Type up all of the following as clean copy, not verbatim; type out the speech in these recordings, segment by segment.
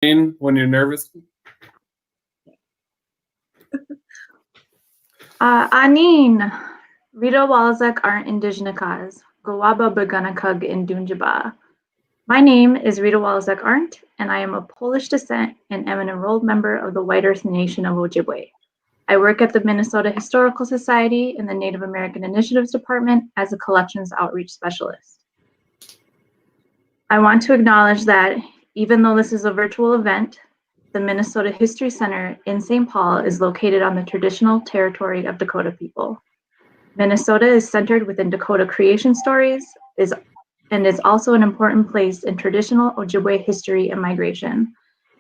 when you're nervous? Anin, Rita Walzak aren't Indigenous, Gawaba Baganakug in Dunjaba. My name is Rita Walzak Arndt, and I am of Polish descent and am an enrolled member of the White Earth Nation of Ojibwe. I work at the Minnesota Historical Society in the Native American Initiatives Department as a collections outreach specialist. I want to acknowledge that even though this is a virtual event, the Minnesota History Center in St. Paul is located on the traditional territory of Dakota people. Minnesota is centered within Dakota creation stories and is also an important place in traditional Ojibwe history and migration.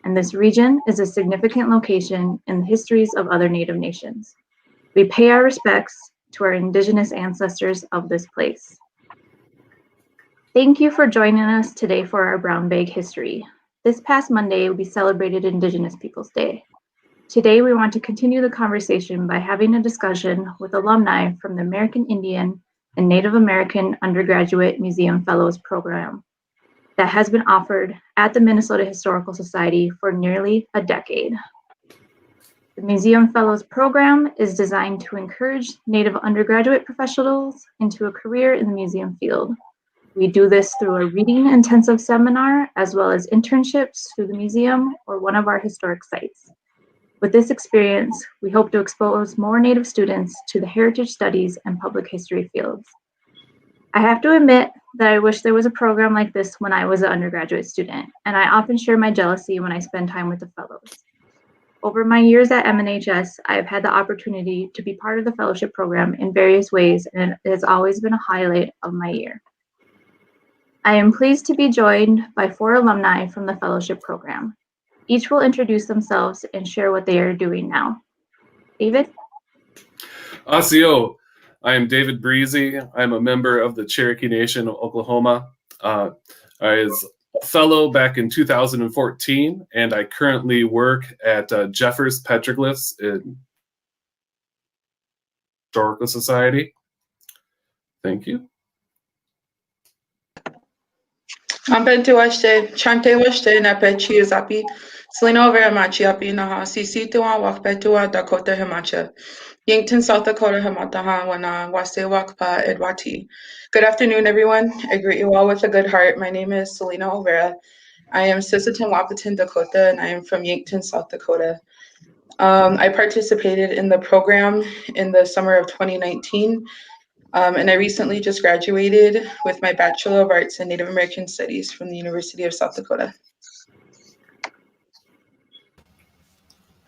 And this region is a significant location in the histories of other Native nations. We pay our respects to our Indigenous ancestors of this place. Thank you for joining us today for our Brown Bag History. This past Monday, we celebrated Indigenous Peoples Day. Today, we want to continue the conversation by having a discussion with alumni from the American Indian and Native American Undergraduate Museum Fellows Program that has been offered at the Minnesota Historical Society for nearly a decade. The Museum Fellows Program is designed to encourage Native undergraduate professionals into a career in the museum field. We do this through a reading intensive seminar, as well as internships through the museum or one of our historic sites. With this experience, we hope to expose more Native students to the heritage studies and public history fields. I have to admit that I wish there was a program like this when I was an undergraduate student, and I often share my jealousy when I spend time with the fellows. Over my years at MNHS, I have had the opportunity to be part of the fellowship program in various ways, and it has always been a highlight of my year. I am pleased to be joined by 4 alumni from the fellowship program. Each will introduce themselves and share what they are doing now. David? Asio, I am David Breezy. I'm a member of the Cherokee Nation of Oklahoma. I was a fellow back in 2014, and I currently work at Jeffers Petroglyphs in Historical Society. Thank you. Ampente washte, chante washte na pechi zapi, Selena over machiapi naha, sisi tuan wakpetua Dakota Hamacha, Yankton, South Dakota Hamataha, wana wase wakpa Edwati. Good afternoon, everyone. I greet you all with a good heart. My name is Selena Overa. I am Sisseton Wapaton, Dakota, and I am from Yankton, South Dakota. I participated in the program in the summer of 2019. And I recently just graduated with my Bachelor of Arts in Native American Studies from the University of South Dakota.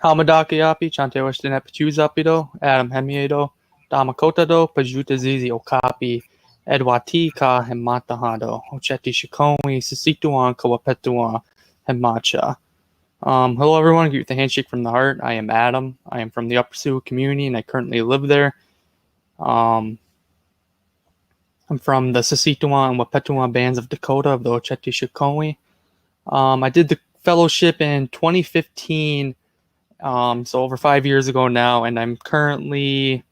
Halmadakiapi, Chantewashtin Epichuzapido, Adam Hemiedo, Damakotado, Pajutazizi Okapi, Edwati Ka Hematahado, Ocheti Shikomi, Sisituan Kawapetuan, Hemacha. Hello everyone, greet with a handshake from the heart. I am Adam. I am from the Upper Sioux community and I currently live there. I'm from the Sisituan and Wapetuan bands of Dakota of the Ocheti Shikomi. I did the fellowship in 2015, so over 5 years ago now, and I'm currently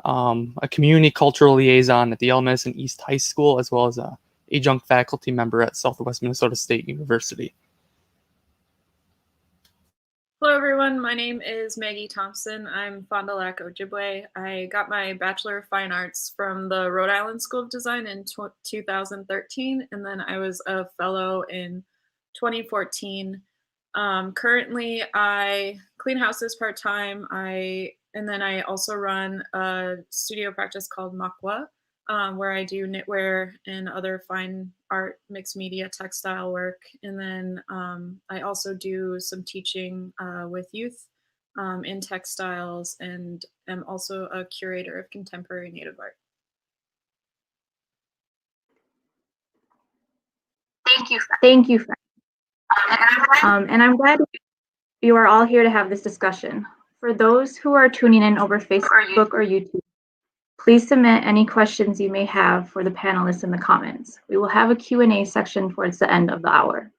a community cultural liaison at the El Medicine East High School, as well as a adjunct faculty member at Southwest Minnesota State University. Hello everyone, my name is Maggie Thompson. I'm Fond du Lac Ojibwe. I got my Bachelor of Fine Arts from the Rhode Island School of Design in 2013, and then I was a fellow in 2014. Currently, I clean houses part-time, and then I also run a studio practice called Makwa, where I do knitwear and other fine art, mixed media, textile work. And then I also do some teaching with youth in textiles, and am also a curator of contemporary Native art. Thank you, Frank. And I'm glad you are all here to have this discussion. For those who are tuning in over Facebook or YouTube, please submit any questions you may have for the panelists in the comments. We will have a Q&A section towards the end of the hour.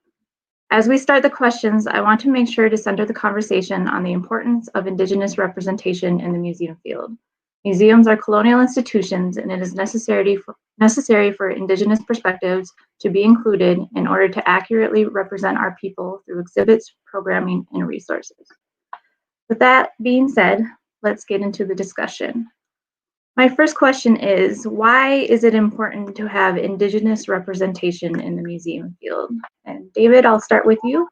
As we start the questions, I want to make sure to center the conversation on the importance of Indigenous representation in the museum field. Museums are colonial institutions, and it is necessary for Indigenous perspectives to be included in order to accurately represent our people through exhibits, programming, and resources. With that being said, let's get into the discussion. My first question is, why is it important to have Indigenous representation in the museum field? And David, I'll start with you.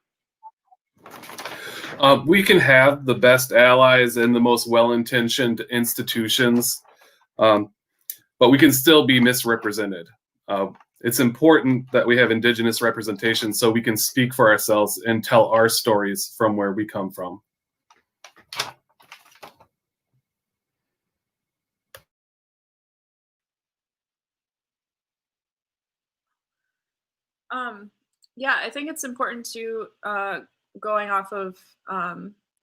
We can have the best allies and the most well-intentioned institutions, but we can still be misrepresented. It's important that we have Indigenous representation so we can speak for ourselves and tell our stories from where we come from. Yeah, I think it's important to going off of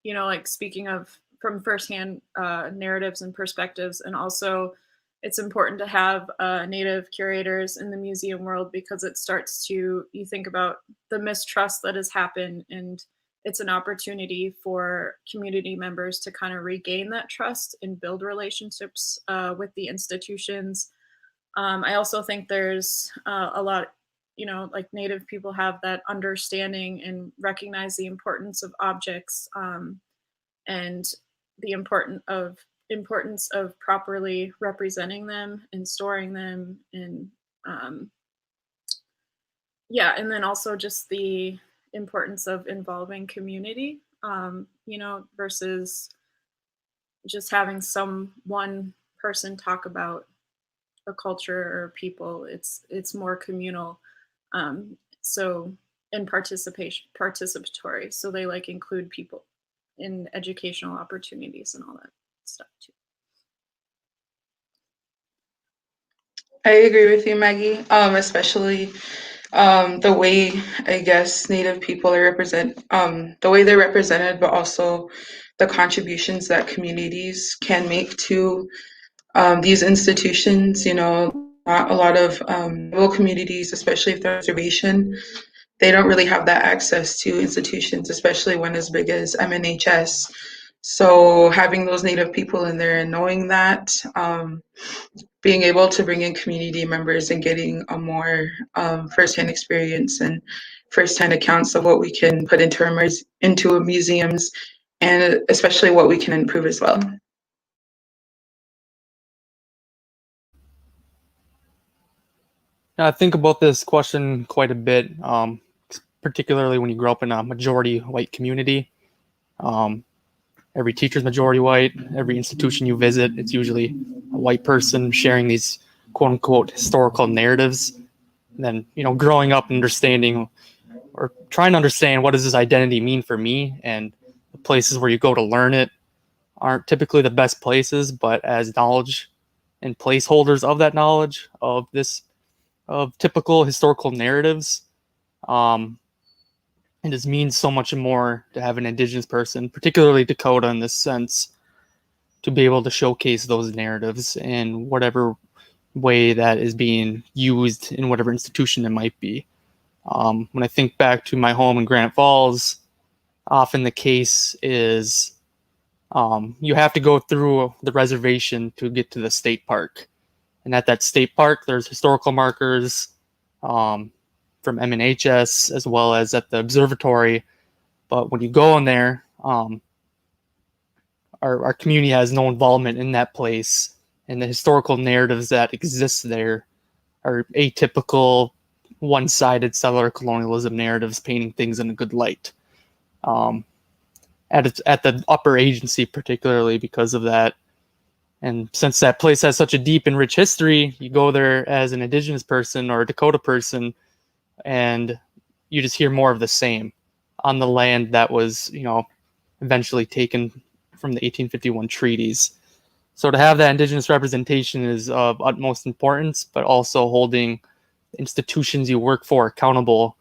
like speaking of from firsthand narratives and perspectives, and also it's important to have Native curators in the museum world because it starts to you think about the mistrust that has happened, and it's an opportunity for community members to kind of regain that trust and build relationships with the institutions. I also think there's a lot, like Native people have that understanding and recognize the importance of objects and the importance of properly representing them and storing them, and and then also just the importance of involving community, versus just having one person talk about a culture or people. It's more communal, so and participatory, so they like include people in educational opportunities and all that stuff too. I agree with you, Maggie, especially the way I guess Native people are the way they're represented, but also the contributions that communities can make to these institutions. Not a lot of rural communities, especially if they're reservation, they don't really have that access to institutions, especially one as big as MNHS. So having those Native people in there and knowing that, being able to bring in community members and getting a more firsthand experience and firsthand accounts of what we can put into museums, and especially what we can improve as well. I think about this question quite a bit, particularly when you grow up in a majority white community. Every teacher's majority white. Every institution you visit, it's usually a white person sharing these quote unquote historical narratives. And then, growing up and understanding or trying to understand what does this identity mean for me, and the places where you go to learn it aren't typically the best places, but as knowledge and placeholders of that knowledge of typical historical narratives, it just means so much more to have an Indigenous person, particularly Dakota in this sense, to be able to showcase those narratives in whatever way that is being used in whatever institution it might be. When I think back to my home in Granite Falls, often the case is you have to go through the reservation to get to the state park. And at that state park, there's historical markers from MNHS as well as at the observatory. But when you go in there, our community has no involvement in that place. And the historical narratives that exist there are atypical, one-sided settler colonialism narratives painting things in a good light. At the upper agency, particularly because of that. And since that place has such a deep and rich history, you go there as an Indigenous person or a Dakota person, and you just hear more of the same on the land that was, eventually taken from the 1851 treaties. So to have that Indigenous representation is of utmost importance, but also holding institutions you work for accountable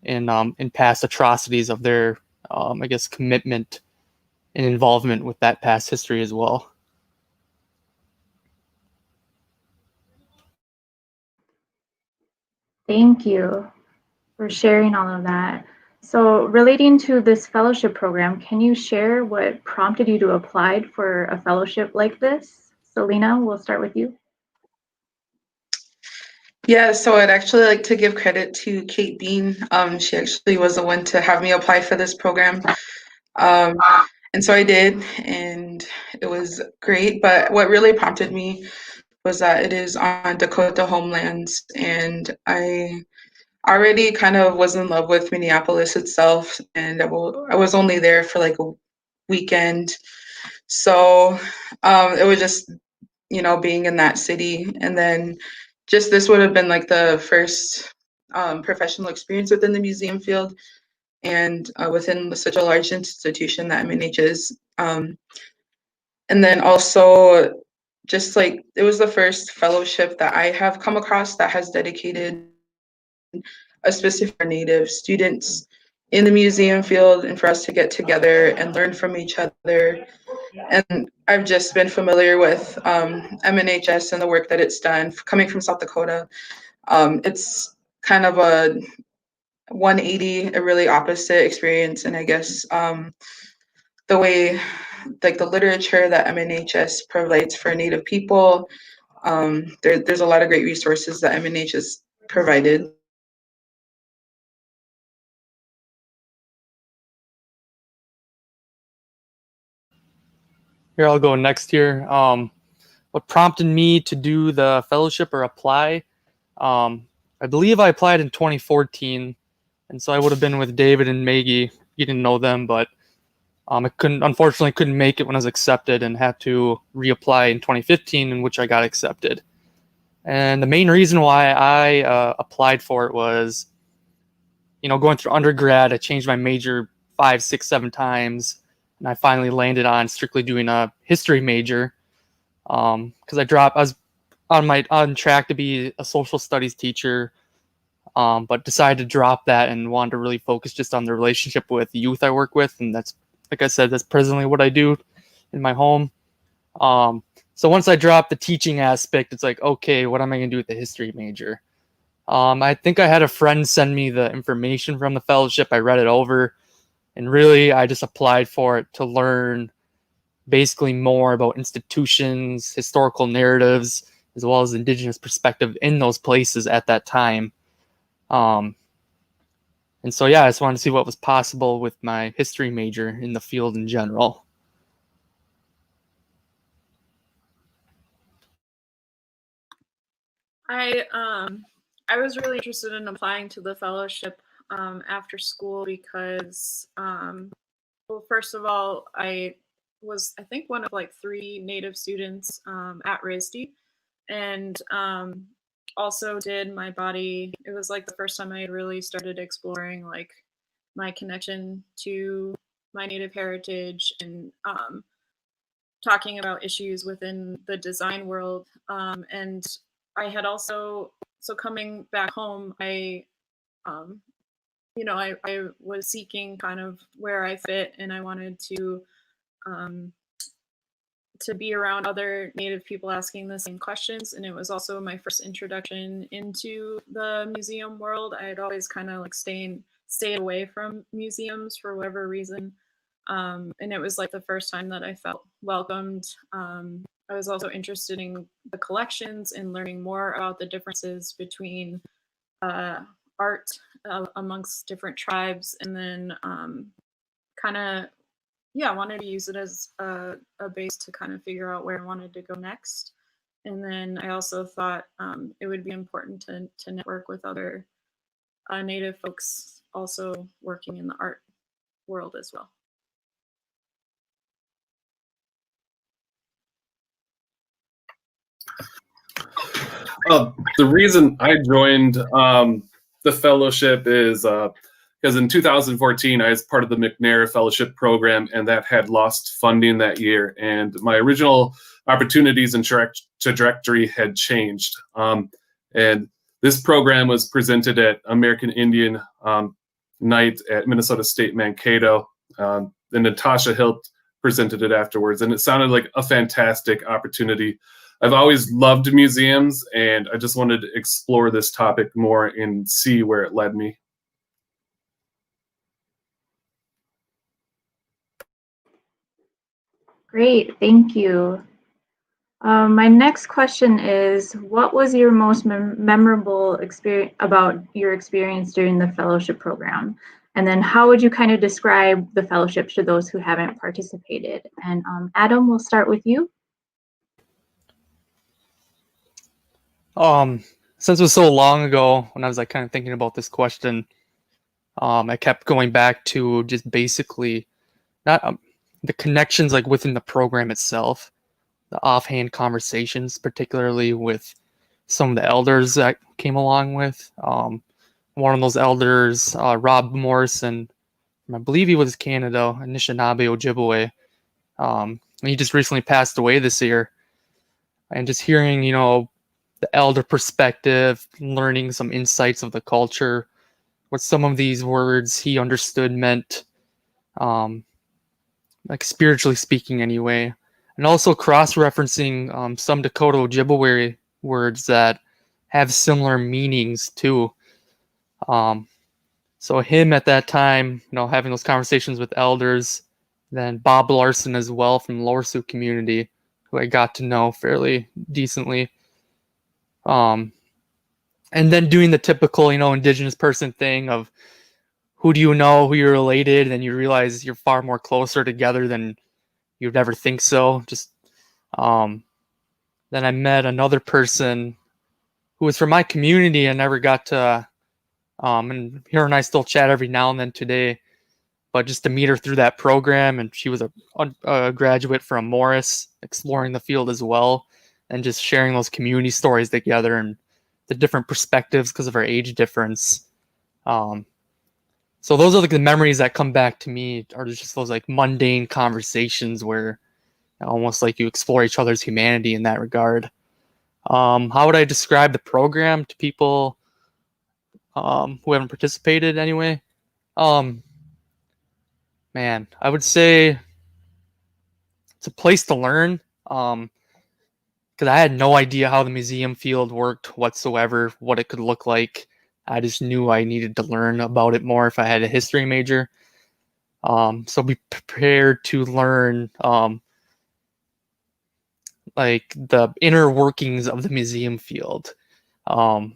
in past atrocities of their, commitment and involvement with that past history as well. Thank you for sharing all of that. So relating to this fellowship program, can you share what prompted you to apply for a fellowship like this? Selena, we'll start with you. Yeah, so I'd actually like to give credit to Kate Bean. She actually was the one to have me apply for this program. And so I did, and it was great. But what really prompted me was that it is on Dakota homelands, and I already kind of was in love with Minneapolis itself, and I was only there for like a weekend. So it was just, being in that city. And then just this would have been like the first professional experience within the museum field and within such a large institution that MNH is. And then also just like it was the first fellowship that I have come across that has dedicated a specific for Native students in the museum field and for us to get together and learn from each other. And I've just been familiar with MNHS and the work that it's done coming from South Dakota. It's kind of a 180, a really opposite experience. And I guess the way, like the literature that MNHS provides for Native people, there's a lot of great resources that MNHS provided. Here, I'll go next here. What prompted me to do the fellowship or apply? I believe I applied in 2014, and so I would have been with David and Maggie. You didn't know them, but I unfortunately couldn't make it when I was accepted and had to reapply in 2015, in which I got accepted. And the main reason why I applied for it was, going through undergrad, I changed my major 5, 6, 7 times, and I finally landed on strictly doing a history major. Because I was on track to be a social studies teacher, but decided to drop that and wanted to really focus just on the relationship with the youth I work with, and that's, like I said, that's presently what I do in my home. So once I dropped the teaching aspect, it's like, okay, what am I going to do with the history major? I think I had a friend send me the information from the fellowship. I read it over, and really I just applied for it to learn basically more about institutions, historical narratives, as well as Indigenous perspective in those places at that time. And so, yeah, I just wanted to see what was possible with my history major in the field in general. I was really interested in applying to the fellowship after school because, well, first of all, I was, I think, one of like 3 Native students at RISD, and also did my body. It was like the first time I had really started exploring like my connection to my Native heritage and talking about issues within the design world. And I had also, so coming back home, I was seeking kind of where I fit, and I wanted to be around other Native people asking the same questions. And it was also my first introduction into the museum world. I had always kind of like stayed away from museums for whatever reason. And it was like the first time that I felt welcomed. I was also interested in the collections and learning more about the differences between art amongst different tribes, and then kind of, yeah, I wanted to use it as a base to kind of figure out where I wanted to go next. And then I also thought it would be important to network with other Native folks also working in the art world as well. The reason I joined the fellowship is because in 2014 I was part of the McNair Fellowship Program, and that had lost funding that year, and my original opportunities and trajectory had changed. And this program was presented at American Indian Night at Minnesota State Mankato. And Natasha Hilt presented it afterwards, and it sounded like a fantastic opportunity. I've always loved museums, and I just wanted to explore this topic more and see where it led me. Great, thank you. My next question is, what was your most memorable experience about your experience during the fellowship program? And then how would you kind of describe the fellowship to those who haven't participated? And Adam, we'll start with you. Since it was so long ago when I was like kind of thinking about this question, I kept going back to just basically not the connections like within the program itself, the offhand conversations, particularly with some of the elders that came along with. One of those elders, Rob Morrison, I believe he was Canada, Anishinaabe Ojibwe. He just recently passed away this year. And just hearing, the elder perspective, learning some insights of the culture, what some of these words he understood meant, like spiritually speaking anyway, and also cross-referencing some Dakota Ojibwe words that have similar meanings too. So him at that time, having those conversations with elders, then Bob Larson as well from the Lower Sioux community, who I got to know fairly decently. And then doing the typical, Indigenous person thing of who do you know, who you're related, and you realize you're far more closer together than you'd ever think so. Just then I met another person who was from my community. I never got to, and her and I still chat every now and then today. But just to meet her through that program, and she was a graduate from Morris, exploring the field as well, and just sharing those community stories together and the different perspectives because of our age difference. So those are like the memories that come back to me, are just those like mundane conversations where almost like you explore each other's humanity in that regard. How would I describe the program to people who haven't participated anyway? Man, I would say it's a place to learn, because I had no idea how the museum field worked whatsoever, what it could look like. I just knew I needed to learn about it more if I had a history major. So be prepared to learn like the inner workings of the museum field, or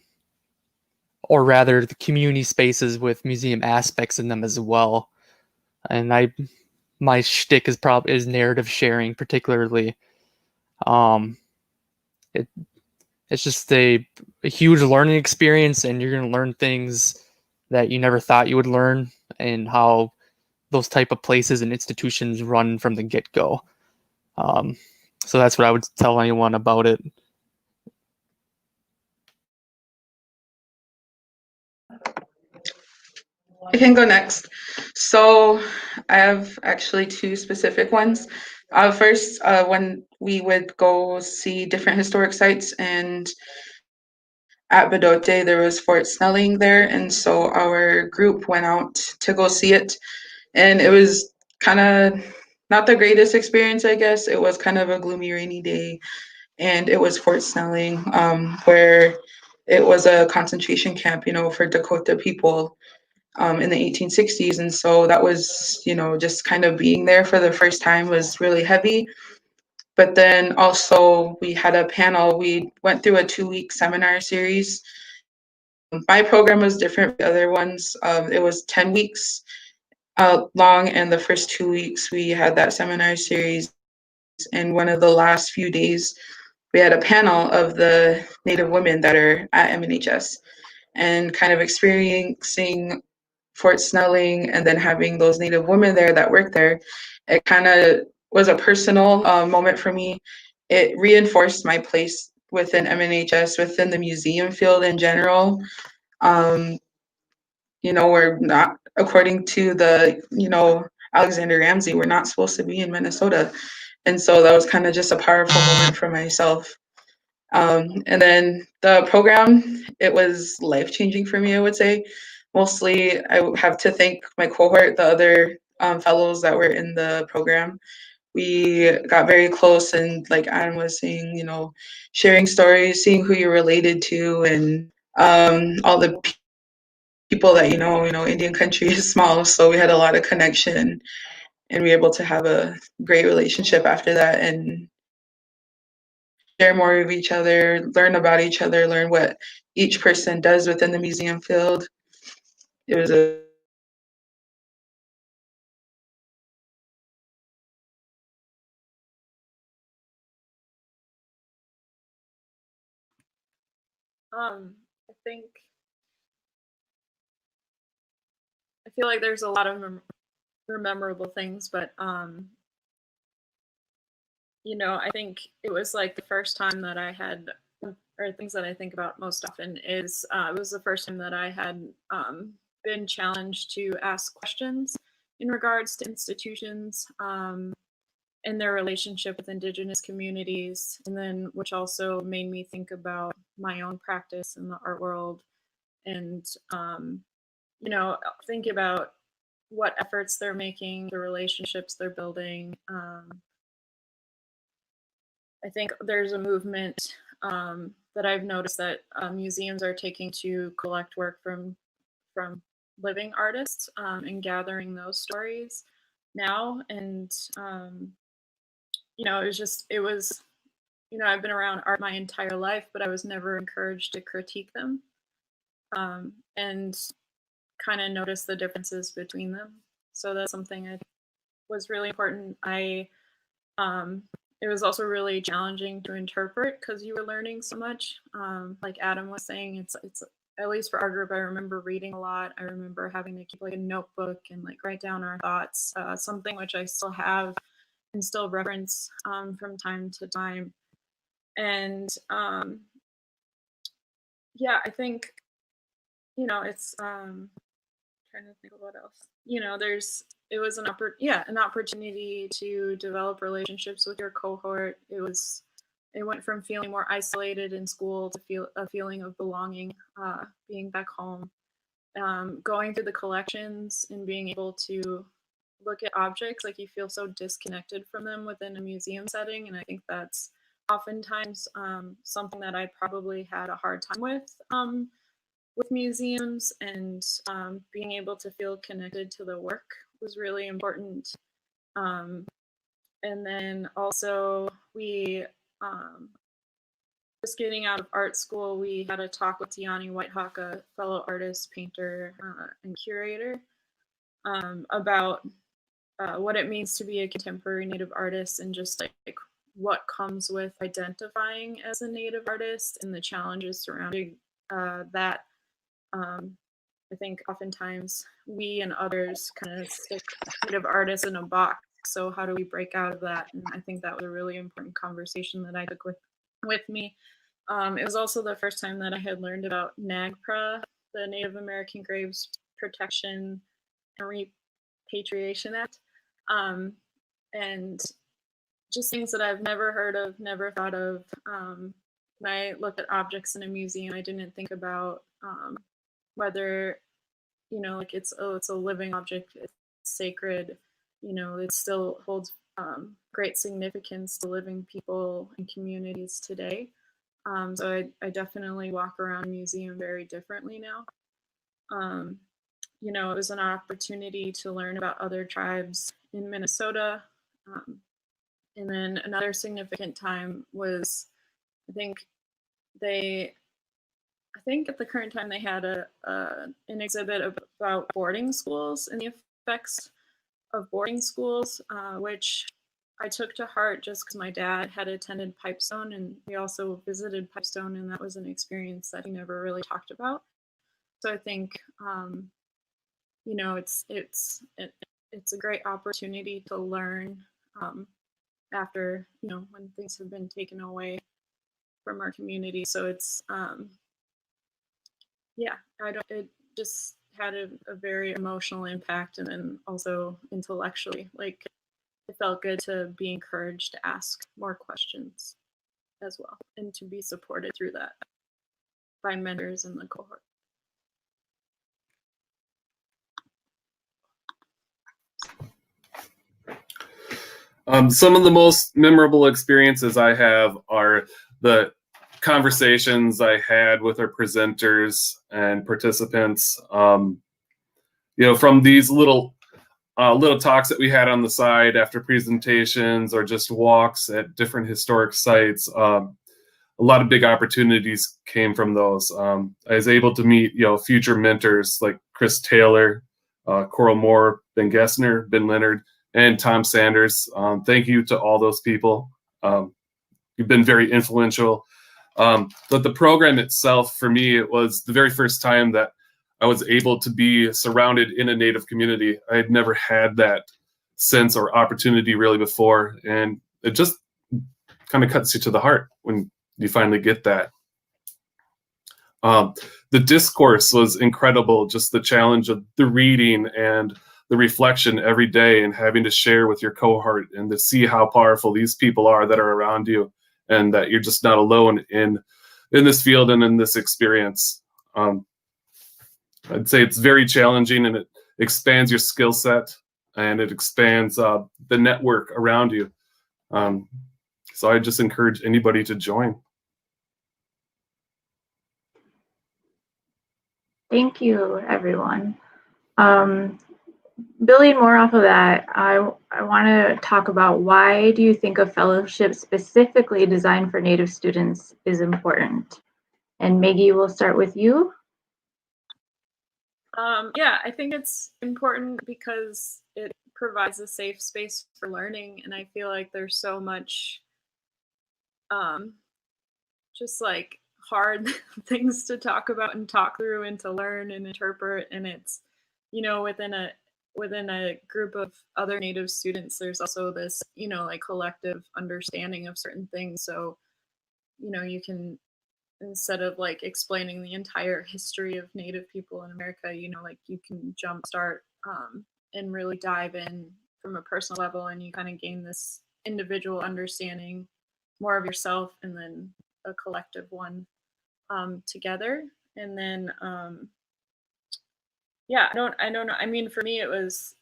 rather the community spaces with museum aspects in them as well. And my shtick is narrative sharing, particularly. It's just a huge learning experience, and you're going to learn things that you never thought you would learn, and how those type of places and institutions run from the get-go. So that's what I would tell anyone about it. I can go next. So I have actually two specific ones. First, when we would go see different historic sites, and at Bedote, there was Fort Snelling there. And so our group went out to go see it. And it was kind of not the greatest experience, I guess. It was kind of a gloomy, rainy day. And it was Fort Snelling, where it was a concentration camp, for Dakota people in the 1860s. And so that was, just kind of being there for the first time was really heavy. But then also we had a panel. We went through a 2-week seminar series. My program was different from the other ones. It was 10 weeks long, and the first 2 weeks we had that seminar series. And one of the last few days, we had a panel of the Native women that are at MNHS, and kind of experiencing Fort Snelling, and then having those Native women there that work there. It kind of was a personal moment for me. It reinforced my place within MNHS, within the museum field in general. We're not, according to the, Alexander Ramsey, we're not supposed to be in Minnesota. And so that was kind of just a powerful moment for myself. And then the program, it was life-changing for me, I would say. Mostly, I have to thank my cohort, the other fellows that were in the program. We got very close, and like Adam was saying, sharing stories, seeing who you're related to, and all the people that Indian country is small, so we had a lot of connection, and we were able to have a great relationship after that. And share more of each other, learn about each other, learn what each person does within the museum field. It was a I feel like there's a lot of memorable things, but you know, I think it was like the first time that I had, or things that I think about most often is it was the first time that I had been challenged to ask questions in regards to institutions and their relationship with Indigenous communities, and then which also made me think about my own practice in the art world, and you know, think about what efforts they're making, the relationships they're building. I think there's a movement that I've noticed that museums are taking to collect work from living artists and gathering those stories now. And you know, it was, you know, I've been around art my entire life, but I was never encouraged to critique them and kind of notice the differences between them. So that's something I was really important. It was also really challenging to interpret because you were learning so much. Like Adam was saying, it's at least for our group, I remember reading a lot. I remember having to keep like a notebook and like write down our thoughts, something which I still have and still reference from time to time. And yeah, I think, you know, it's trying to think of what else. You know, it was an opportunity to develop relationships with your cohort. It went from feeling more isolated in school to feel a feeling of belonging, being back home, going through the collections and being able to look at objects, like you feel so disconnected from them within a museum setting. And I think that's oftentimes something that I probably had a hard time with museums, and being able to feel connected to the work was really important. And then also we, just getting out of art school, we had a talk with Tiani Whitehawk, a fellow artist, painter, and curator, about what it means to be a contemporary Native artist, and just like what comes with identifying as a Native artist and the challenges surrounding that. I think oftentimes we and others kind of stick Native artists in a box. So how do we break out of that? And I think that was a really important conversation that I took with me. It was also the first time that I had learned about NAGPRA, the Native American Graves Protection and Repatriation Act, and just things that I've never heard of, never thought of. When I looked at objects in a museum, I didn't think about whether, you know, like it's a living object, it's sacred, you know, it still holds great significance to living people and communities today. So I definitely walk around a museum very differently now. You know, it was an opportunity to learn about other tribes in Minnesota. And then another significant time was, I think at the current time they had an exhibit about boarding schools and the effects of boarding schools, which I took to heart just because my dad had attended Pipestone, and we also visited Pipestone, and that was an experience that he never really talked about. So I think, you know, it's a great opportunity to learn after, you know, when things have been taken away from our community. So it's yeah, it just had a very emotional impact, and then also intellectually, like it felt good to be encouraged to ask more questions as well, and to be supported through that by mentors in the cohort. Some of the most memorable experiences I have are the conversations I had with our presenters and participants. You know, from these little talks that we had on the side after presentations, or just walks at different historic sites. a lot of big opportunities came from those. I was able to meet, future mentors like Chris Taylor, Coral Moore, Ben Gessner, Ben Leonard, and Tom Sanders. Thank you to all those people. You've been very influential. But the program itself, for me, it was the very first time that I was able to be surrounded in a Native community. I had never had that sense or opportunity really before. And it just kind of cuts you to the heart when you finally get that. The discourse was incredible, just the challenge of the reading and the reflection every day and having to share with your cohort and to see how powerful these people are that are around you and that you're just not alone in this field and in this experience. I'd say it's very challenging, and it expands your skill set and it expands the network around you. So I just encourage anybody to join. Thank you, everyone. Building more off of that, I want to talk about why do you think a fellowship specifically designed for Native students is important? And Maggie, we'll start with you. Yeah, I think it's important because it provides a safe space for learning, and I feel like there's so much just like hard things to talk about and talk through and to learn and interpret, and it's within a group of other Native students, there's also this like collective understanding of certain things. So you can, instead of like explaining the entire history of Native people in America, like you can jumpstart and really dive in from a personal level, and you kind of gain this individual understanding more of yourself and then a collective one together. And then yeah, I don't know. I mean, for me, it was,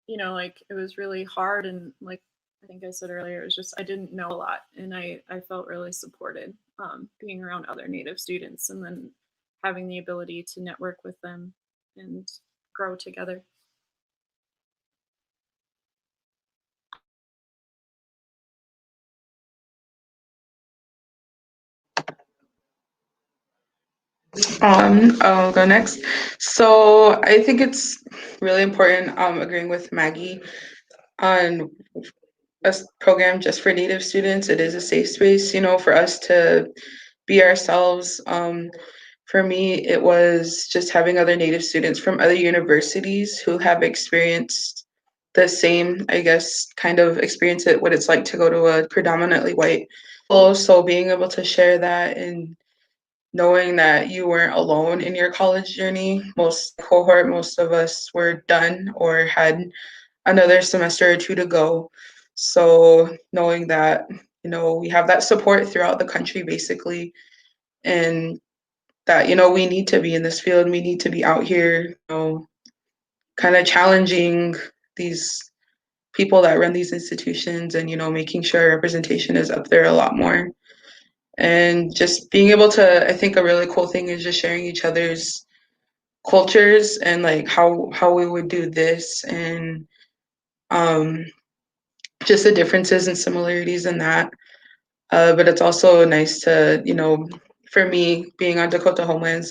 like it was really hard, and like I think I said earlier, it was just I didn't know a lot, and I felt really supported being around other Native students, and then having the ability to network with them and grow together. I'll go next. So I think it's really important, agreeing with Maggie on a program just for Native students. It is a safe space, for us to be ourselves. For me, it was just having other Native students from other universities who have experienced the same, I guess, kind of experience what it's like to go to a predominantly white school. So being able to share that and knowing that you weren't alone in your college journey. Most of us were done or had another semester or two to go. So knowing that, we have that support throughout the country basically, and that, we need to be in this field, we need to be out here, kind of challenging these people that run these institutions and, making sure representation is up there a lot more. And just being able to, I think a really cool thing is just sharing each other's cultures and like how we would do this, and just the differences and similarities in that. But it's also nice to, for me being on Dakota Homelands,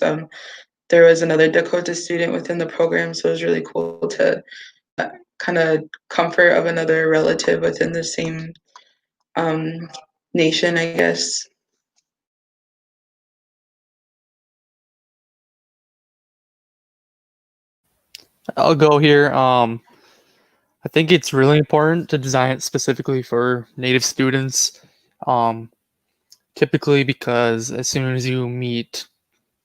there was another Dakota student within the program, so it was really cool to kind of comfort of another relative within the same nation, I guess. I'll go here. I think it's really important to design it specifically for Native students. Typically because as soon as you meet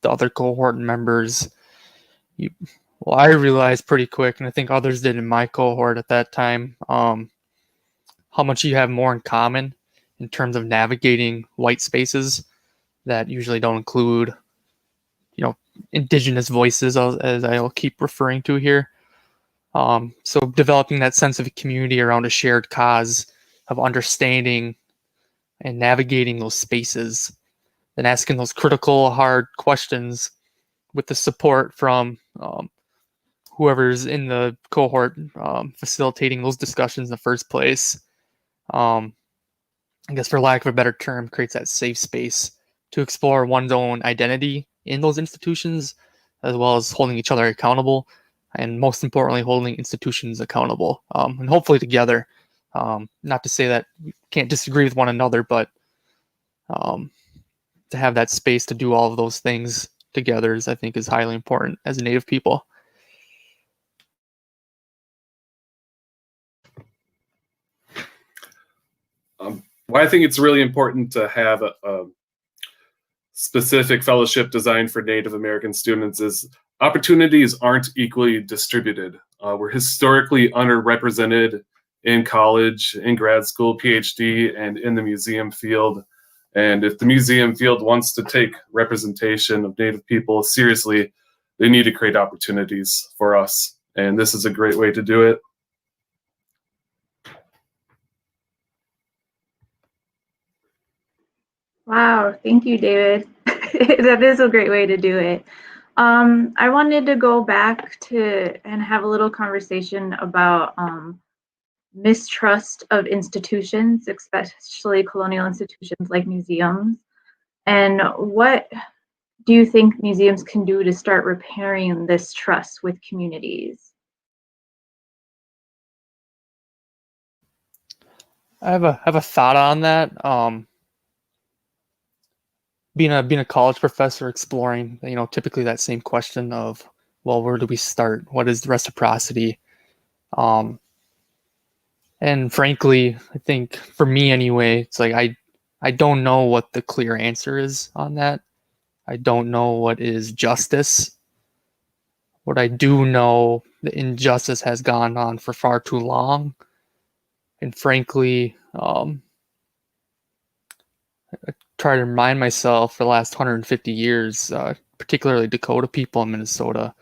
the other cohort members, I realized pretty quick, and I think others did in my cohort at that time, how much you have more in common in terms of navigating white spaces that usually don't include, Indigenous voices, as I'll keep referring to here. So developing that sense of a community around a shared cause of understanding and navigating those spaces, and asking those critical, hard questions with the support from whoever's in the cohort facilitating those discussions in the first place. I guess, for lack of a better term, creates that safe space to explore one's own identity in those institutions, as well as holding each other accountable, and most importantly, holding institutions accountable, and hopefully together. Not to say that we can't disagree with one another, but to have that space to do all of those things together I think is highly important as Native people. Well, I think it's really important to have a specific fellowship designed for Native American students is opportunities aren't equally distributed. We're historically underrepresented in college, in grad school, PhD, and in the museum field. And if the museum field wants to take representation of Native people seriously, they need to create opportunities for us. And this is a great way to do it. Wow, thank you, David. That is a great way to do it. I wanted to go back to and have a little conversation about mistrust of institutions, especially colonial institutions like museums. And what do you think museums can do to start repairing this trust with communities? I have a thought on that. Being a college professor, exploring typically that same question of, well, where do we start? What is reciprocity? And frankly, I think for me anyway, it's like I don't know what the clear answer is on that. I don't know what is justice. What I do know, the injustice has gone on for far too long. And frankly, I try to remind myself for the last 150 years, particularly Dakota people in Minnesota,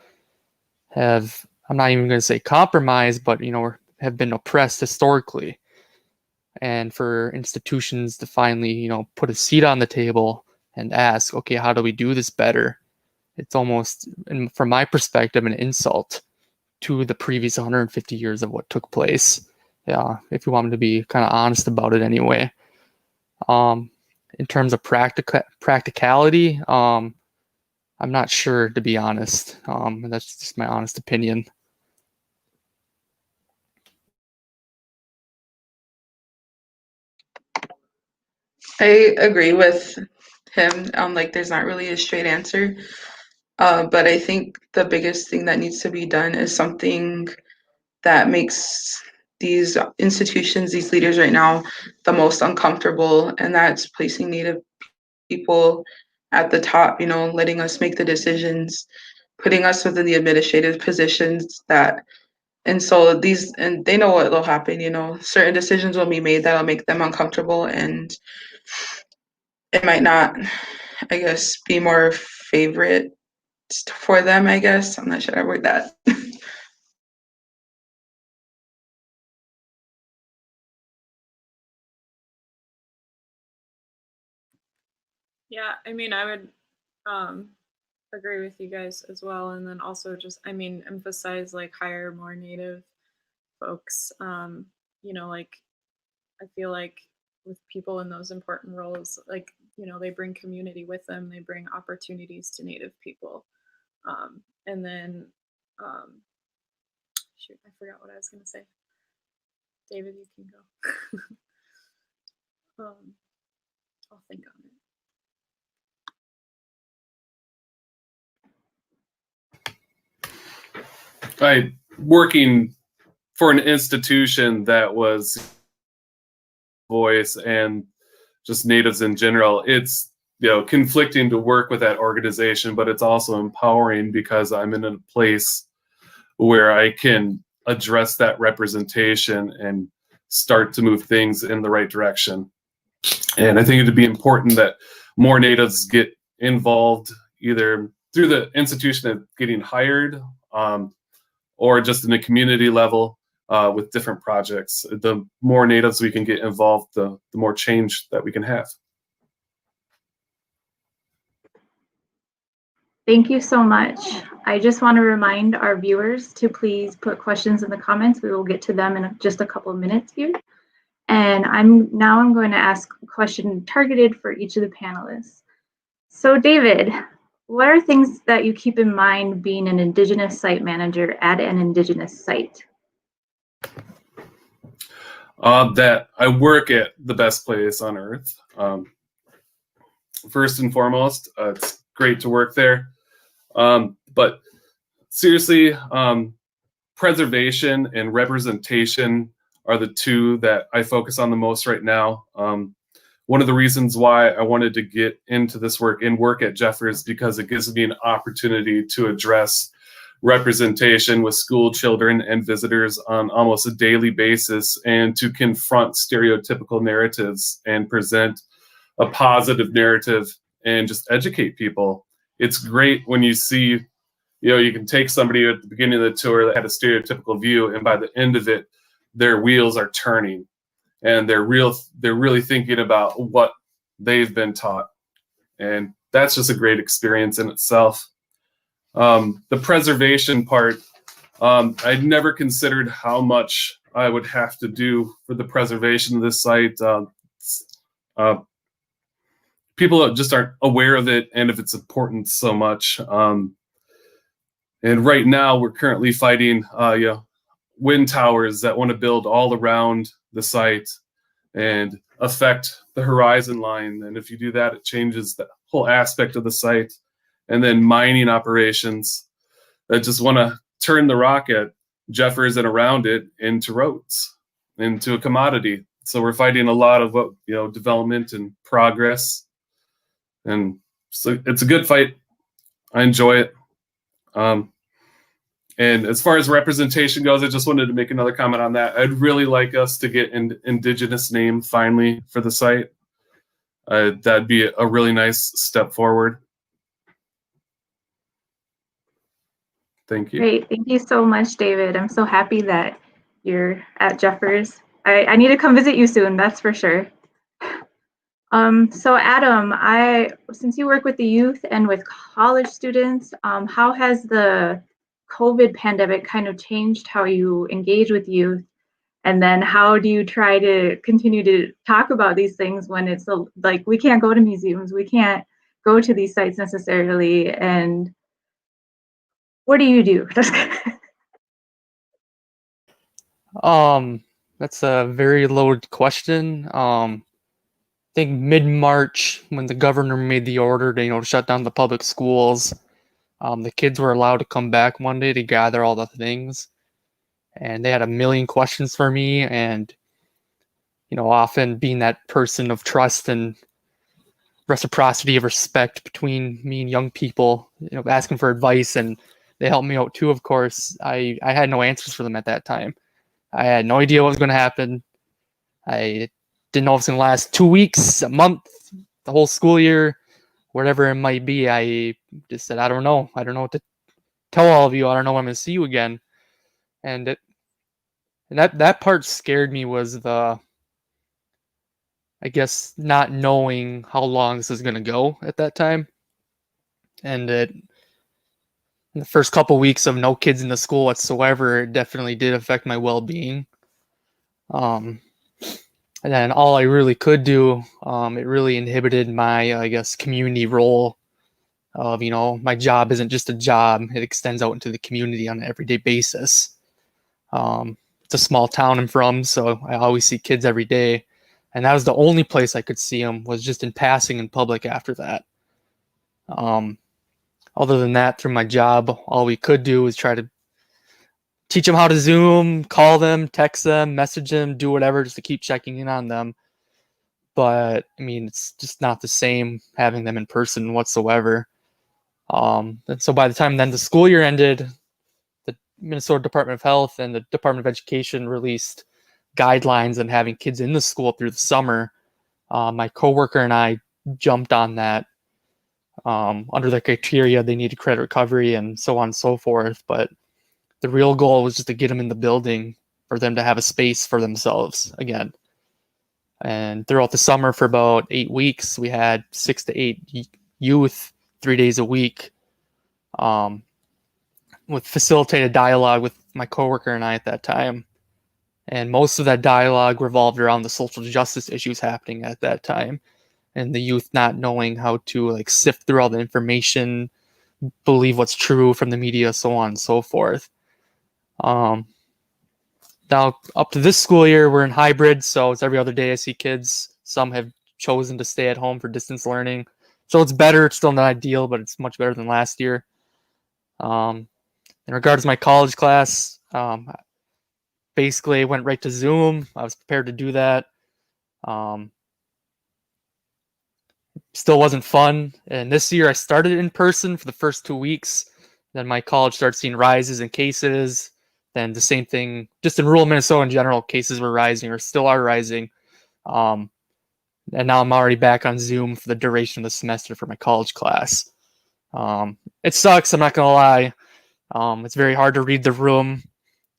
have, I'm not even going to say compromised, but have been oppressed historically. And for institutions to finally, put a seat on the table and ask, okay, how do we do this better? It's almost, and from my perspective, an insult to the previous 150 years of what took place. Yeah, if you want me to be kind of honest about it anyway. In terms of practicality, I'm not sure, to be honest. That's just my honest opinion. I agree with him. Like, there's not really a straight answer. But I think the biggest thing that needs to be done is something that makes these institutions, these leaders right now, the most uncomfortable, and that's placing Native people at the top, letting us make the decisions, putting us within the administrative positions and so and they know what will happen, certain decisions will be made that'll make them uncomfortable, and it might not, I guess, be more favorite for them, I guess. I'm not sure I word that. Yeah, I mean, I would agree with you guys as well, and then also just, I mean, emphasize like hire more Native folks. Like I feel like with people in those important roles, like they bring community with them, they bring opportunities to Native people, and then shoot, I forgot what I was gonna say. David, you can go. I'll think on it. By working for an institution that was voice and just natives in general, it's conflicting to work with that organization, but it's also empowering because I'm in a place where I can address that representation and start to move things in the right direction. And I think it'd be important that more natives get involved either through the institution of getting hired, or just in a community level with different projects. The more natives we can get involved, the more change that we can have. Thank you so much. I just want to remind our viewers to please put questions in the comments. We will get to them in just a couple of minutes here. And I'm going to ask a question targeted for each of the panelists. So David, what are things that you keep in mind being an Indigenous site manager at an Indigenous site? That I work at the best place on earth. First and foremost, it's great to work there. But seriously, preservation and representation are the two that I focus on the most right now. One of the reasons why I wanted to get into this work and work at Jeffers, because it gives me an opportunity to address representation with school children and visitors on almost a daily basis, and to confront stereotypical narratives and present a positive narrative and just educate people. It's great when you see, you can take somebody at the beginning of the tour that had a stereotypical view, and by the end of it, their wheels are turning and they're really thinking about what they've been taught. And that's just a great experience in itself. The preservation part, I'd never considered how much I would have to do for the preservation of this site. People just aren't aware of it and of its importance so much. And right now, we're currently fighting wind towers that want to build all around the site and affect the horizon line. And if you do that, it changes the whole aspect of the site. And then mining operations that just want to turn the rock at Jeffers and around it into roads, into a commodity. So we're fighting a lot of development and progress. And so it's a good fight. I enjoy it. And as far as representation goes, I just wanted to make another comment on that. I'd really like us to get an Indigenous name finally for the site. That'd be a really nice step forward. Thank you. Great. Thank you so much, David. I'm so happy that you're at Jeffers. I need to come visit you soon, that's for sure. So Adam, since you work with the youth and with college students, how has the COVID pandemic kind of changed how you engage with youth? And then how do you try to continue to talk about these things when it's like we can't go to museums, we can't go to these sites necessarily, and what do you do? That's a very loaded question. I think mid-March, when the governor made the order to shut down the public schools, the kids were allowed to come back one day to gather all the things, and they had a million questions for me. And often being that person of trust and reciprocity of respect between me and young people, asking for advice, and they helped me out too. Of course, I had no answers for them at that time. I had no idea what was going to happen. I didn't know if it was going to last 2 weeks, a month, the whole school year, whatever it might be. I just said, I don't know. I don't know what to tell all of you. I don't know when I'm going to see you again. And that part scared me, was I guess, not knowing how long this is going to go at that time. And in the first couple weeks of no kids in the school whatsoever, it definitely did affect my well-being. And then all I really could do, it really inhibited my, I guess, community role of, my job isn't just a job. It extends out into the community on an everyday basis. It's a small town I'm from, so I always see kids every day. And that was the only place I could see them, was just in passing in public after that. Other than that, through my job, all we could do was try to teach them how to Zoom, call them, text them, message them, do whatever just to keep checking in on them. But I mean, it's just not the same having them in person whatsoever. And so by the time then the school year ended, the Minnesota Department of Health and the Department of Education released guidelines on having kids in the school through the summer. My coworker and I jumped on that. Under the criteria, they needed credit recovery and so on and so forth. But the real goal was just to get them in the building, for them to have a space for themselves again. And throughout the summer, for about 8 weeks, we had 6 to 8 youth 3 days a week, with facilitated dialogue with my coworker and I at that time. And most of that dialogue revolved around the social justice issues happening at that time. and the youth not knowing how to like sift through all the information, believe what's true from the media, so on and so forth. Now, up to this school year, we're in hybrid, so it's every other day I see kids. Some have chosen to stay at home for distance learning. So it's better. It's still not ideal, but it's much better than last year. In regards to my college class, basically I went right to Zoom. I was prepared to do that. Still wasn't fun. And this year I started in person for the first 2 weeks. Then my college started seeing rises in cases. Then the same thing, just in rural Minnesota in general, cases were rising or still are rising. And now I'm already back on Zoom for the duration of the semester for my college class. It sucks, I'm not going to lie. It's very hard to read the room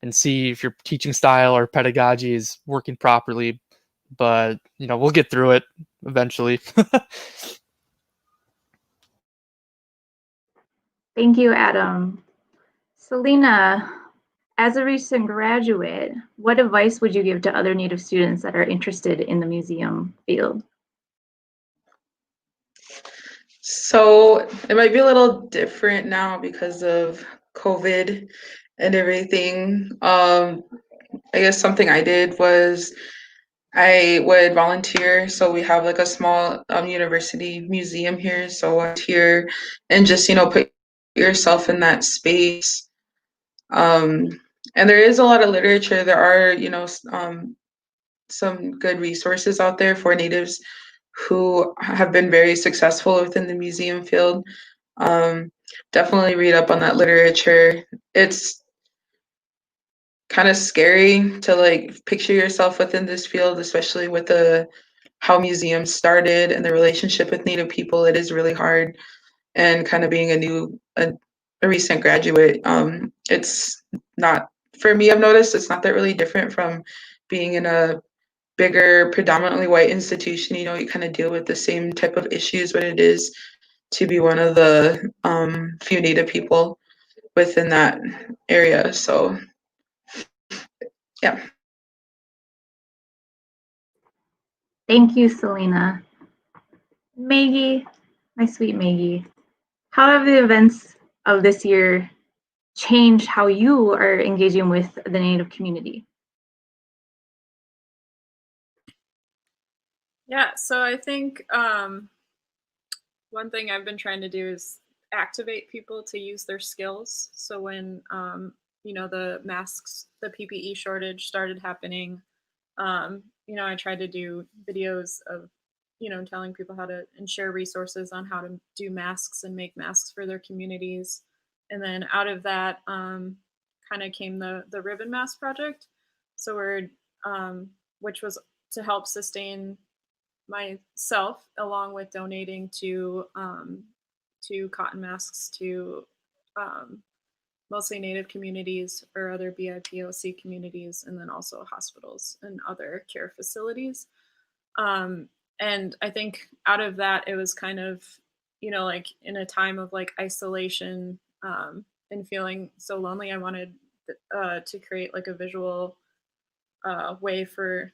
and see if your teaching style or pedagogy is working properly. But, we'll get through it eventually. Thank you, Adam. Selena, as a recent graduate, what advice would you give to other Native students that are interested in the museum field? So it might be a little different now because of COVID and everything. I guess something I did was I would volunteer. So we have like a small university museum here. So volunteer and just, put yourself in that space. And there is a lot of literature. There are, some good resources out there for Natives who have been very successful within the museum field. Definitely read up on that literature. It's kind of scary to like picture yourself within this field, especially with how museums started and the relationship with Native people. It is really hard, and kind of being a recent graduate, it's not, for me, I've noticed it's not that really different from being in a bigger, predominantly white institution. You kind of deal with the same type of issues, but it is to be one of the few Native people within that area. So, yeah. Thank you, Selena. Maggie, my sweet Maggie, how have the events of this year changed how you are engaging with the Native community? Yeah, so I think one thing I've been trying to do is activate people to use their skills. So when the masks, the PPE shortage started happening, I tried to do videos of telling people how to and share resources on how to do masks and make masks for their communities. And then out of that kind of came the ribbon mask project. So we're which was to help sustain myself, along with donating to cotton masks to mostly Native communities or other BIPOC communities, and then also hospitals and other care facilities. And I think out of that, it was kind of, like in a time of like isolation and feeling so lonely, I wanted to create like a visual way for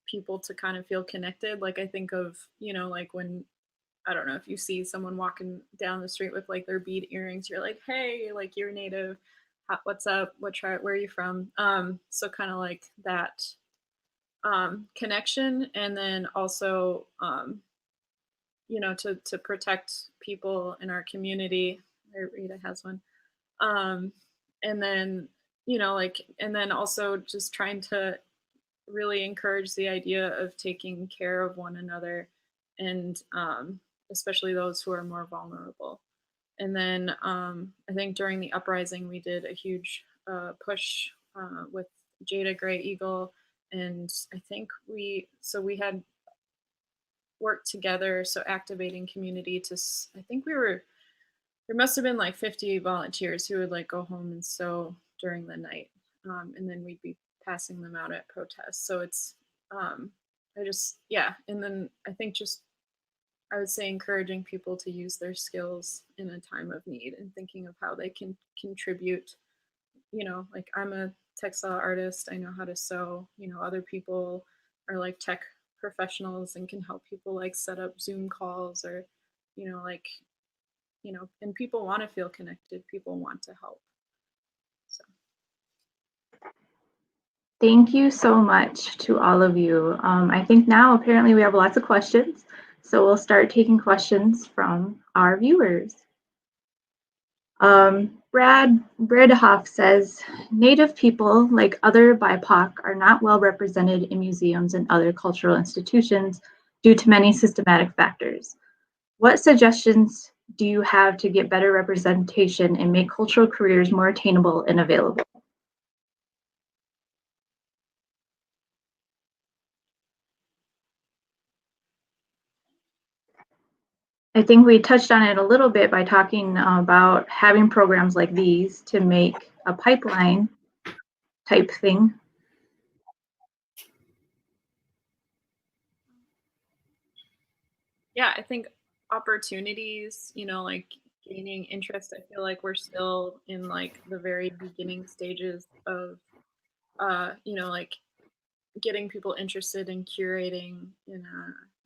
people to kind of feel connected. Like I think of, like when, I don't know, if you see someone walking down the street with like their bead earrings, you're like, hey, like you're Native, what's up, what tribe, where are you from? So kind of like that connection, and then also to protect people in our community. Rita has one. And then and then also just trying to really encourage the idea of taking care of one another, and especially those who are more vulnerable. And then I think during the uprising, we did a huge push with Jada Gray Eagle, and I think we had worked together, so activating community to, I think there must have been like 50 volunteers who would like go home and sew during the night, and then we'd be passing them out at protests. So it's and then I think just, I would say, encouraging people to use their skills in a time of need and thinking of how they can contribute. Like I'm a textile artist, I know how to sew, other people are like tech professionals and can help people like set up Zoom calls or, like, and people want to feel connected. People want to help. So. Thank you so much to all of you. I think now apparently we have lots of questions, so we'll start taking questions from our viewers. Brad Bredehoff says, Native people, like other BIPOC, are not well represented in museums and other cultural institutions due to many systematic factors. What suggestions do you have to get better representation and make cultural careers more attainable and available? I think we touched on it a little bit by talking about having programs like these to make a pipeline type thing. Yeah, I think opportunities, like gaining interest. I feel like we're still in like the very beginning stages of, like getting people interested in curating in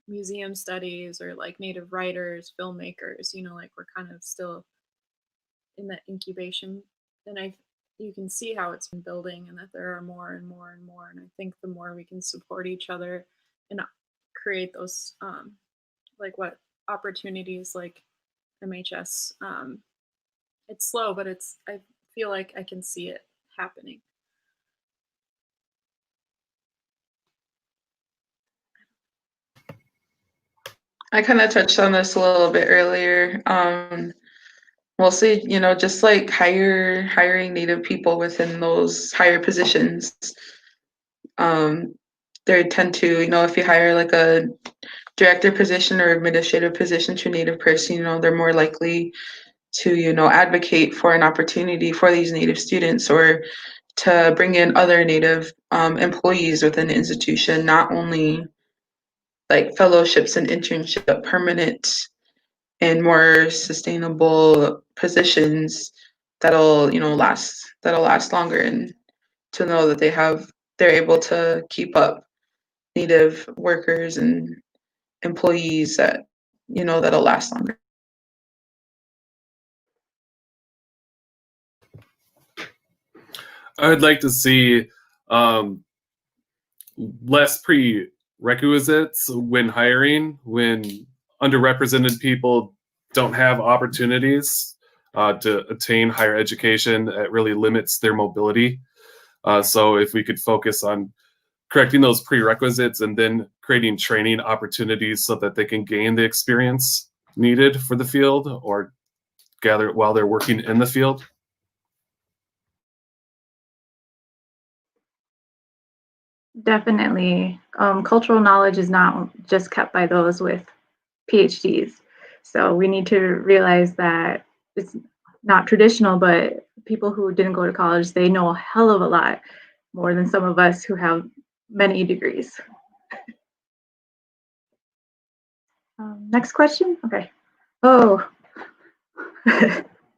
museum studies or like Native writers, filmmakers. Like we're kind of still in that incubation, and you can see how it's been building, and that there are more and more and more. And I think the more we can support each other and create those like what opportunities like MHS. It's slow, but I feel like I can see it happening. I kind of touched on this a little bit earlier. Mostly, just like hiring Native people within those higher positions. They tend to, if you hire like a director position or administrative position to a Native person, they're more likely to, advocate for an opportunity for these Native students or to bring in other Native employees within the institution, not only like fellowships and internships, but permanent and more sustainable positions that'll last longer, and to know that they're able to keep up Native workers and employees that'll last longer. I would like to see less prerequisites when hiring, when underrepresented people don't have opportunities to attain higher education. It really limits their mobility. So if we could focus on correcting those prerequisites and then creating training opportunities so that they can gain the experience needed for the field or gather it while they're working in the field. Definitely. Cultural knowledge is not just kept by those with PhDs. So we need to realize that it's not traditional, but people who didn't go to college, they know a hell of a lot more than some of us who have many degrees. Next question? Okay. Oh.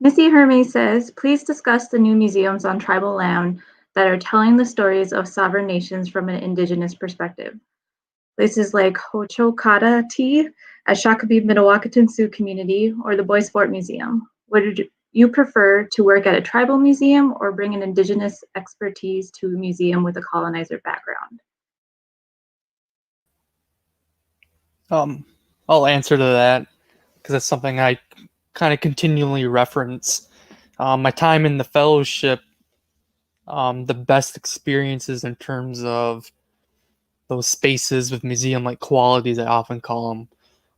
Missy Hermes says, please discuss the new museums on tribal land that are telling the stories of sovereign nations from an Indigenous perspective. Places like Hochokata Tea at Shakopee Mdewakanton Sioux Community or the Boys Fort Museum. Would you prefer to work at a tribal museum or bring an Indigenous expertise to a museum with a colonizer background? I'll answer to that because that's something I kind of continually reference. My time in the fellowship, the best experiences in terms of those spaces with museum-like qualities, I often call them,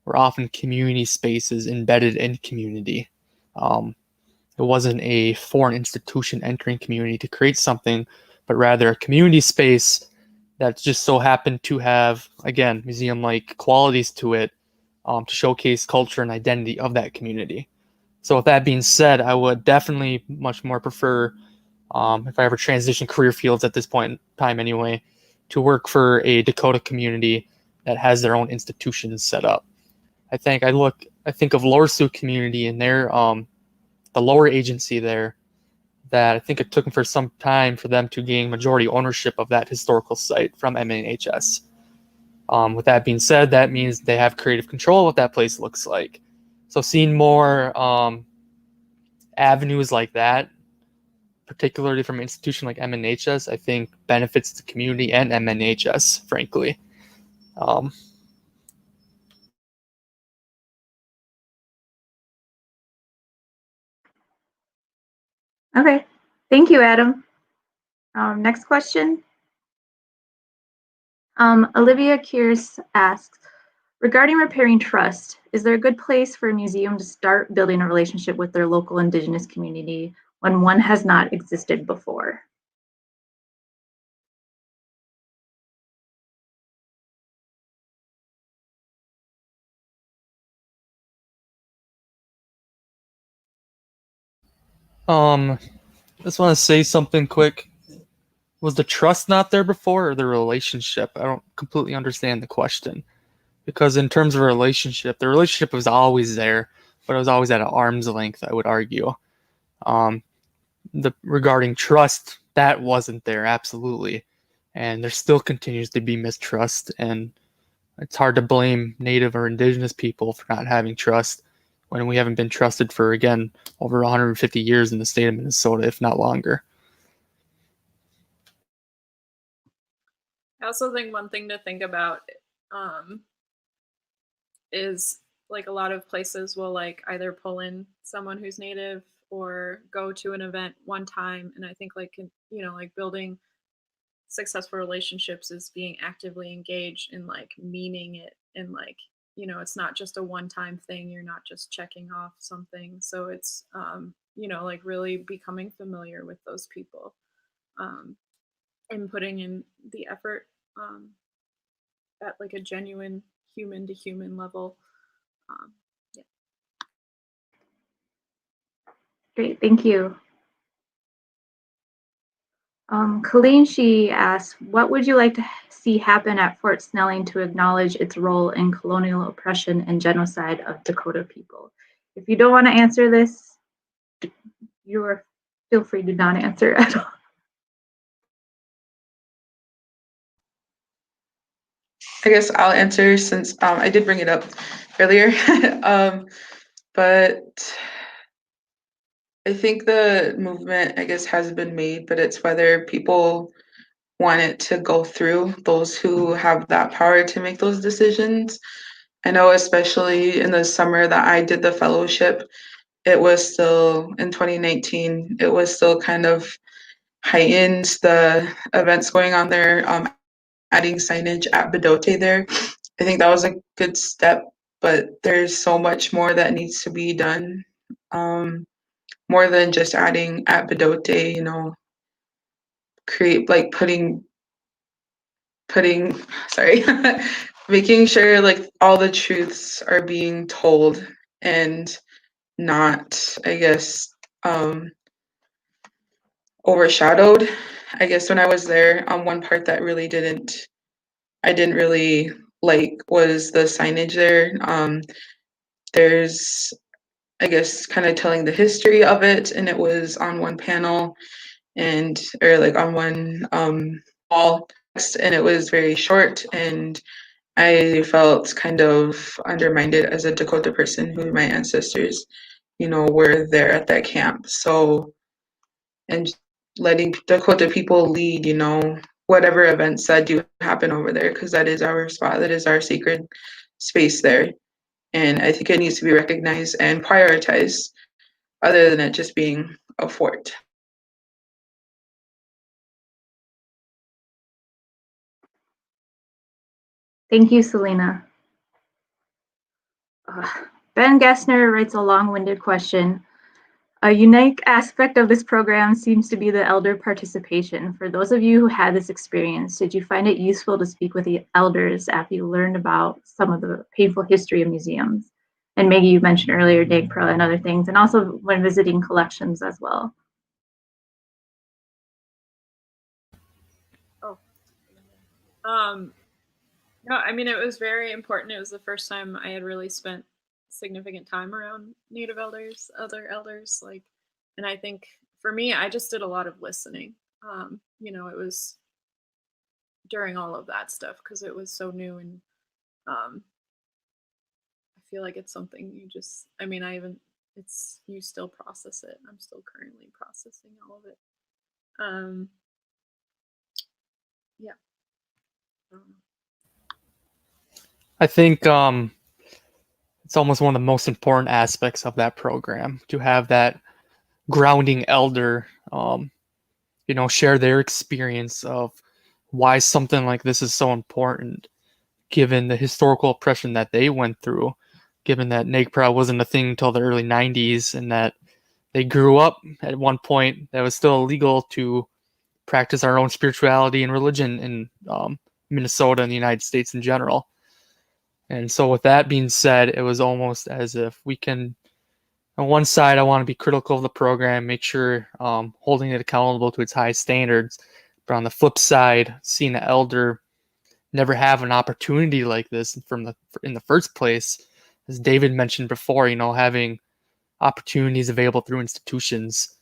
were often community spaces embedded in community. It wasn't a foreign institution entering community to create something, but rather a community space that just so happened to have, again, museum-like qualities to it, to showcase culture and identity of that community. So with that being said, I would definitely much more prefer, if I ever transition career fields at this point in time anyway, to work for a Dakota community that has their own institutions set up. I think of Lower Sioux community and their the lower agency there, that I think it took them for some time for them to gain majority ownership of that historical site from MNHS. With that being said, that means they have creative control of what that place looks like. So seeing more avenues like that, particularly from an institution like MNHS, I think benefits the community and MNHS, frankly. Okay, thank you, Adam. Next question. Olivia Kears asks, regarding repairing trust, is there a good place for a museum to start building a relationship with their local Indigenous community when one has not existed before? Just want to say something quick. Was the trust not there before or the relationship? I don't completely understand the question. Because in terms of a relationship, the relationship was always there, but it was always at an arm's length, I would argue. Regarding trust, that wasn't there, absolutely. And there still continues to be mistrust, and it's hard to blame Native or Indigenous people for not having trust when we haven't been trusted for, again, over 150 years in the state of Minnesota, if not longer. I also think one thing to think about is like a lot of places will like either pull in someone who's Native or go to an event one time. And I think like, you know, like building successful relationships is being actively engaged in like meaning it, and like, you know, it's not just a one-time thing. You're not just checking off something. So it's you know, like really becoming familiar with those people and putting in the effort at like a genuine human to human level. Yeah. Great, thank you. Colleen, she asks, what would you like to see happen at Fort Snelling to acknowledge its role in colonial oppression and genocide of Dakota people? If you don't want to answer this, you are feel free to not answer at all. I guess I'll answer since I did bring it up earlier. But I think the movement, I guess, has been made, but it's whether people want it to go through, those who have that power to make those decisions. I know, especially in the summer that I did the fellowship, it was still in 2019, it was still kind of heightened, the events going on there, adding signage at Bedote there. I think that was a good step, but there's so much more that needs to be done. More than just adding at Bedote, you know, create like putting sorry, making sure like all the truths are being told and not, I guess, overshadowed. I guess when I was there, one part that I didn't really like was the signage there. There's, I guess, kind of telling the history of it, and it was on one panel or like on one wall, and it was very short, and I felt kind of undermined as a Dakota person who my ancestors, you know, were there at that camp. So, and letting Dakota people lead, you know, whatever events that do happen over there, because that is our spot, that is our sacred space there. And I think it needs to be recognized and prioritized other than it just being a fort. Thank you, Selena. Ben Gessner writes a long-winded question. A unique aspect of this program seems to be the elder participation. For those of you who had this experience, did you find it useful to speak with the elders after you learned about some of the painful history of museums? And Maggie, you mentioned earlier DAGPRA and other things, and also when visiting collections as well. Oh. No, I mean, it was very important. It was the first time I had really spent significant time around Native elders, other elders, like, and I think for me, I just did a lot of listening. You know, it was during all of that stuff because it was so new, and I feel like it's something you just, I mean, you still process it. I'm still currently processing all of it. Yeah. I think it's almost one of the most important aspects of that program to have that grounding elder, share their experience of why something like this is so important, given the historical oppression that they went through, given that NAGPRA wasn't a thing until the early 90s, and that they grew up at one point that was still illegal to practice our own spirituality and religion in Minnesota and the United States in general. And so with that being said, it was almost as if we can, on one side, I want to be critical of the program, make sure holding it accountable to its high standards. But on the flip side, seeing an elder never have an opportunity like this in the first place, as David mentioned before, having opportunities available through institutions.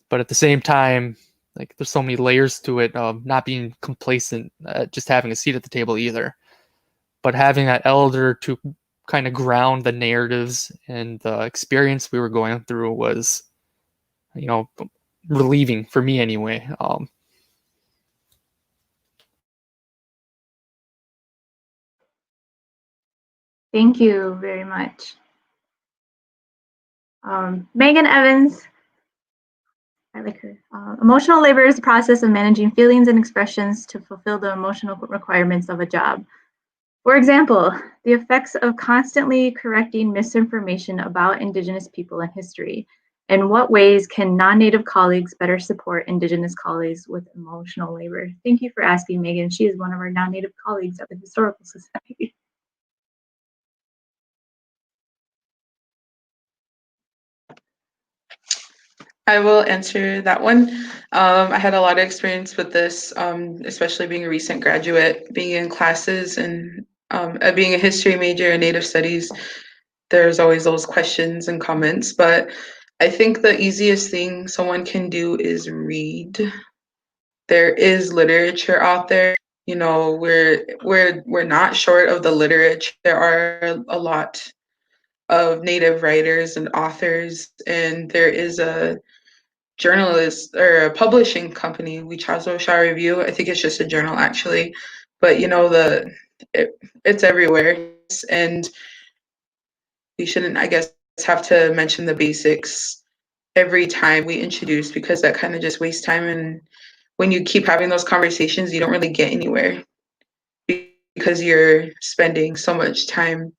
But at the same time, like there's so many layers to it, not being complacent, just having a seat at the table either. But having that elder to kind of ground the narratives and the experience we were going through was, relieving for me anyway. Thank you very much. Megan Evans, I like her. Emotional labor is the process of managing feelings and expressions to fulfill the emotional requirements of a job. For example, the effects of constantly correcting misinformation about Indigenous people and history. In what ways can non-Native colleagues better support Indigenous colleagues with emotional labor? Thank you for asking, Megan. She is one of our non-Native colleagues at the Historical Society. I will answer that one. I had a lot of experience with this, especially being a recent graduate, being in classes and being a history major in Native Studies. There's always those questions and comments, but I think the easiest thing someone can do is read. There is literature out there. We're not short of the literature. There are a lot of Native writers and authors, and there is a journalist or a publishing company, Wichazo Shah Review. I think it's just a journal actually, but it's everywhere, and we shouldn't, I guess, have to mention the basics every time we introduce because that kind of just wastes time. And when you keep having those conversations, you don't really get anywhere because you're spending so much time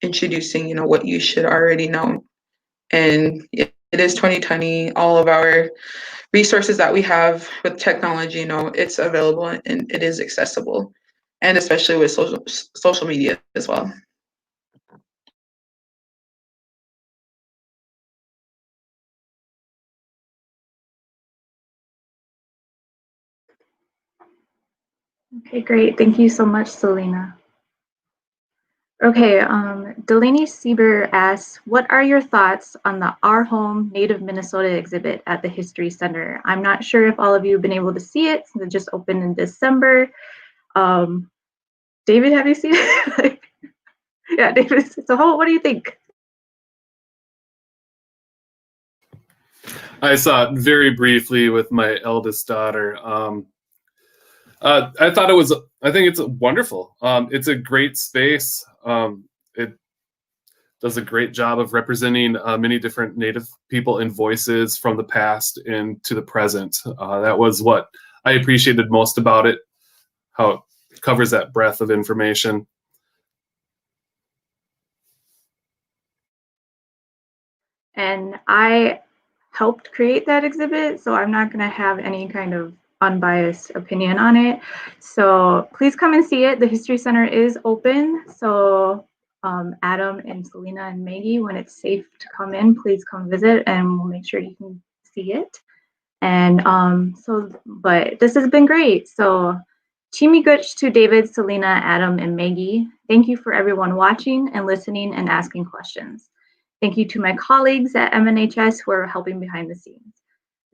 introducing, what you should already know. And it is 2020. All of our resources that we have with technology, it's available and it is accessible, and especially with social media as well. Okay, great. Thank you so much, Selena. Okay, Delaney Sieber asks, what are your thoughts on the Our Home Native Minnesota exhibit at the History Center? I'm not sure if all of you have been able to see it since it just opened in December. David, have you seen it? Yeah, David, so what do you think? I saw it very briefly with my eldest daughter. I think it's wonderful. It's a great space. It does a great job of representing many different Native people and voices from the past into the present. That was what I appreciated most about it, how it covers that breadth of information. And I helped create that exhibit, so I'm not going to have any kind of unbiased opinion on it. So please come and see it. The History Center is open. So Adam and Selena and Maggie, when it's safe to come in, please come visit and we'll make sure you can see it. And but this has been great. So Chimiguch to David, Selena, Adam, and Maggie. Thank you for everyone watching and listening and asking questions. Thank you to my colleagues at MNHS who are helping behind the scenes.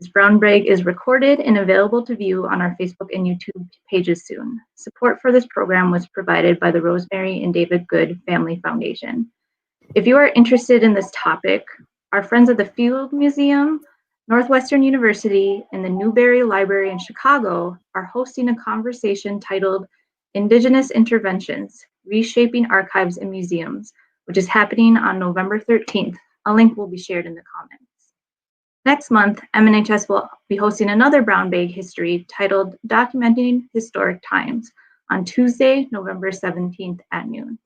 This brown bag is recorded and available to view on our Facebook and YouTube pages soon. Support for this program was provided by the Rosemary and David Good Family Foundation. If you are interested in this topic, our friends at the Field Museum, Northwestern University, and the Newberry Library in Chicago are hosting a conversation titled Indigenous Interventions, Reshaping Archives and Museums, which is happening on November 13th. A link will be shared in the comments. Next month, MNHS will be hosting another brown bag history titled Documenting Historic Times on Tuesday, November 17th at noon.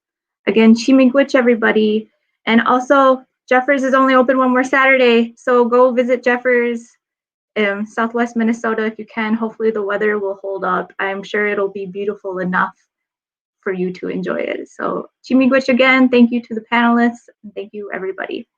Again, Chimigwich, everybody. And also, Jeffers is only open one more Saturday, so go visit Jeffers, Southwest Minnesota if you can. Hopefully the weather will hold up. I'm sure it'll be beautiful enough for you to enjoy it. So Chimigwich again, thank you to the panelists, and thank you everybody.